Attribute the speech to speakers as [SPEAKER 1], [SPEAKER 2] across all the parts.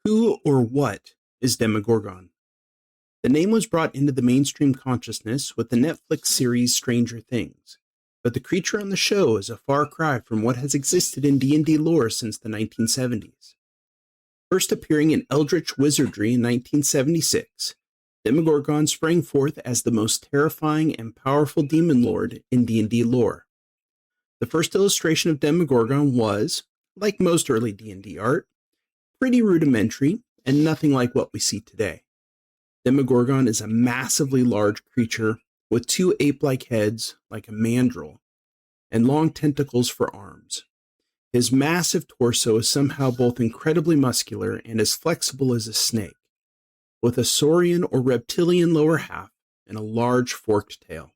[SPEAKER 1] Who or what is Demogorgon? The name was brought into the mainstream consciousness with the Netflix series Stranger Things, but the creature on the show is a far cry from what has existed in D&D lore since the 1970s. First appearing in Eldritch Wizardry in 1976, Demogorgon sprang forth as the most terrifying and powerful demon lord in D&D lore. The first illustration of Demogorgon was, like most early D&D art, pretty rudimentary and nothing like what we see today. Demogorgon is a massively large creature with two ape-like heads like a mandrill and long tentacles for arms. His massive torso is somehow both incredibly muscular and as flexible as a snake, with a saurian or reptilian lower half and a large forked tail.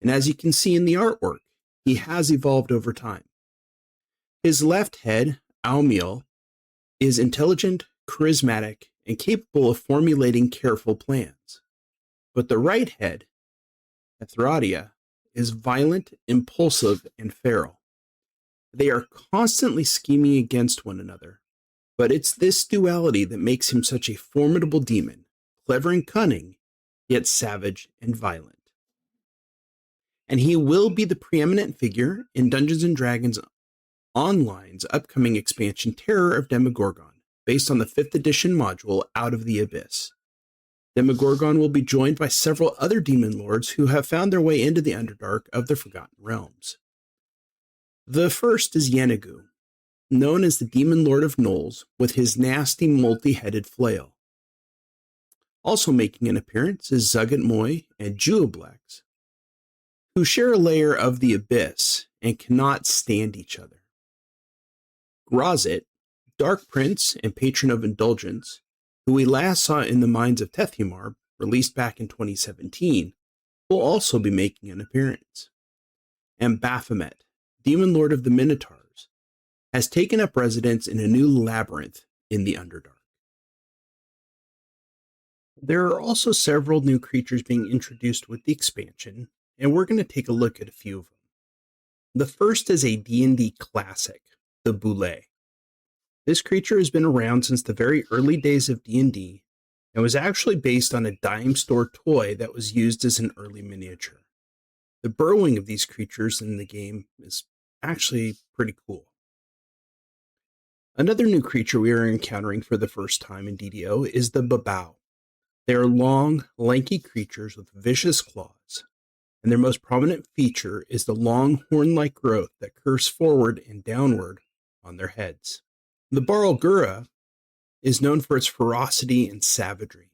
[SPEAKER 1] And as you can see in the artwork, he has evolved over time. His left head, Aumiel, is intelligent, charismatic, and capable of formulating careful plans. But the right head, Ethradia, is violent, impulsive, and feral. They are constantly scheming against one another, but it's this duality that makes him such a formidable demon, clever and cunning, yet savage and violent. And he will be the preeminent figure in Dungeons & Dragons Online's upcoming expansion Terror of Demogorgon, based on the 5th edition module Out of the Abyss. Demogorgon will be joined by several other demon lords who have found their way into the Underdark of the Forgotten Realms. The first is Yenagu, known as the Demon Lord of Knolls, with his nasty multi-headed flail. Also making an appearance is Zuggit and Juoblex, who share a layer of the Abyss and cannot stand each other. Grazit, Dark Prince and patron of indulgence, who we last saw in the Mines of Tethumar, released back in 2017, will also be making an appearance. And Baphomet, Demon Lord of the Minotaurs, has taken up residence in a new labyrinth in the Underdark. There are also several new creatures being introduced with the expansion, and we're going to take a look at a few of them. The first is a D&D classic, the Boule. This creature has been around since the very early days of D&D and was actually based on a dime store toy that was used as an early miniature. The burrowing of these creatures in the game is actually pretty cool. Another new creature we are encountering for the first time in DDO is the Babau. They are long, lanky creatures with vicious claws, and their most prominent feature is the long horn-like growth that curves forward and downward on their heads. The Barlgura is known for its ferocity and savagery.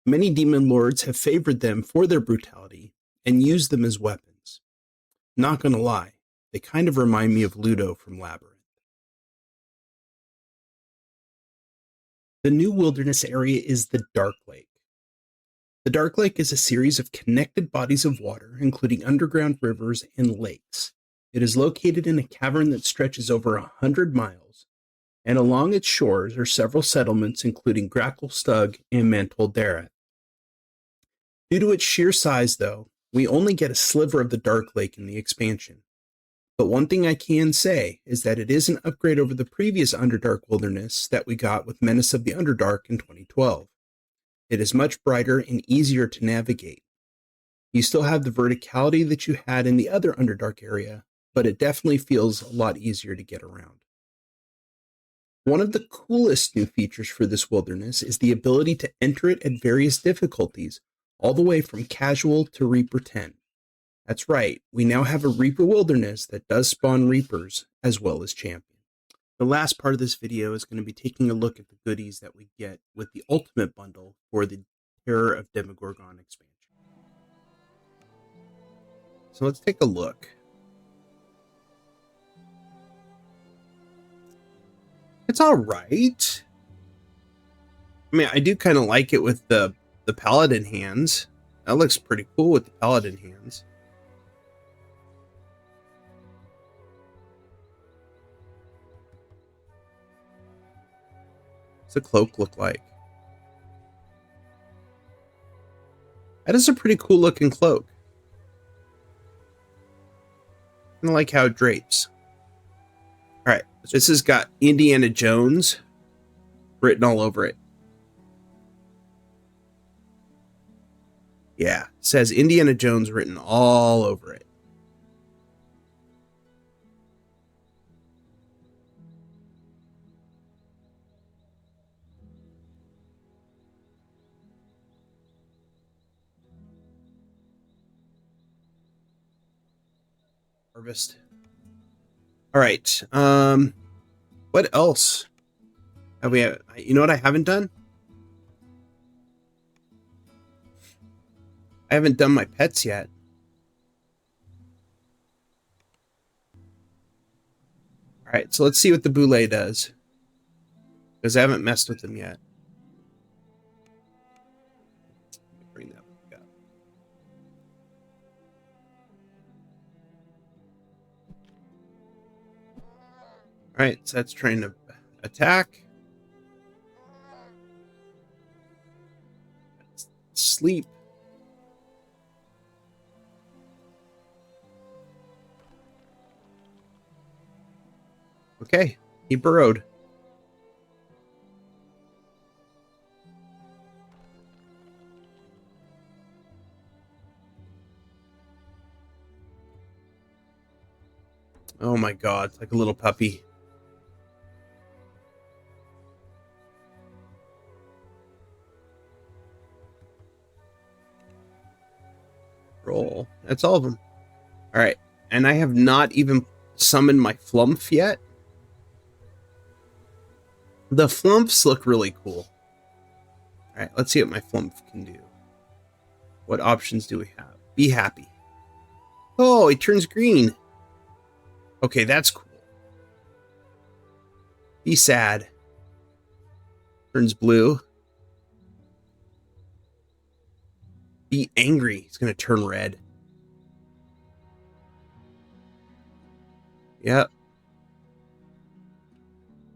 [SPEAKER 1] Many demon lords have favored them for their brutality and used them as weapons. Not gonna lie, they kind of remind me of Ludo from Labyrinth. The new wilderness area is the Darklake. The Darklake is a series of connected bodies of water, including underground rivers and lakes. It is located in a cavern that stretches over 100 miles, and along its shores are several settlements, including Gracklstugh and Mantol Dareth. Due to its sheer size, though, we only get a sliver of the Darklake in the expansion. But one thing I can say is that it is an upgrade over the previous Underdark Wilderness that we got with Menace of the Underdark in 2012. It is much brighter and easier to navigate. You still have the verticality that you had in the other Underdark area, but it definitely feels a lot easier to get around. One of the coolest new features for this wilderness is the ability to enter it at various difficulties, all the way from casual to Reaper 10. That's right, we now have a Reaper wilderness that does spawn Reapers as well as champions. The last part of this video is going to be taking a look at the goodies that we get with the Ultimate Bundle for the Terror of Demogorgon expansion. So let's take a look. It's all right. I mean, I do kind of like it with the paladin hands. That looks pretty cool with the paladin hands. What's the cloak look like? That is a pretty cool looking cloak. I like how it drapes. All right, this has got Indiana Jones written all over it. Yeah, says Indiana Jones written all over it. Harvest. All right. What else have we? You know what I haven't done? I haven't done my pets yet. All right, so let's see what the Boule does, because I haven't messed with them yet. Bring that back up. All right, so that's trying to attack. Sleep. Okay, he burrowed. Oh my god, it's like a little puppy. Roll. That's all of them. All right, and I have not even summoned my Flumph yet. The Flumphs look really cool. All right, let's see what my Flumph can do. What options do we have? Be happy. Oh, it turns green. Okay, that's cool. Be sad. Turns blue. Be angry. It's going to turn red. Yep.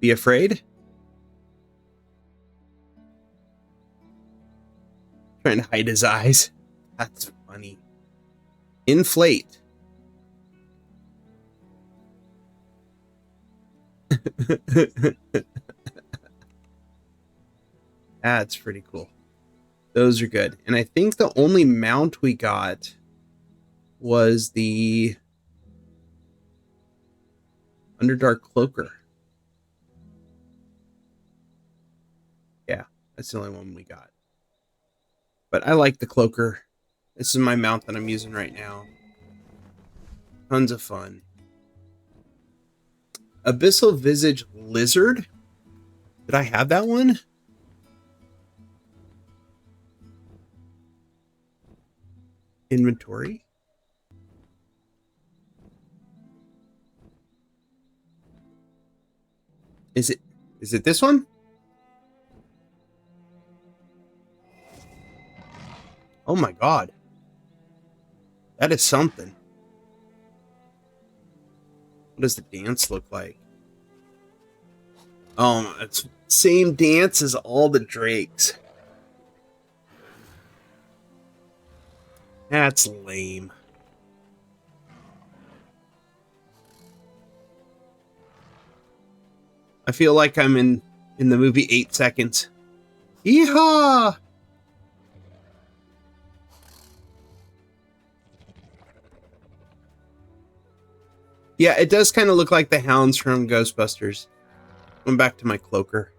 [SPEAKER 1] Be afraid. Trying to hide his eyes. That's funny. Inflate. That's pretty cool. Those are good. And I think the only mount we got was the Underdark Cloaker. Yeah, that's the only one we got. But I like the Cloaker. This is my mount that I'm using right now. Tons of fun. Abyssal Visage Lizard. Did I have that one? Inventory. Is it this one? Oh my god. That is something. What does the dance look like? Oh, it's same dance as all the drakes. That's lame. I feel like I'm in the movie 8 Seconds. Yeehaw! Yeah, it does kind of look like the hounds from Ghostbusters. Going back to my Cloaker.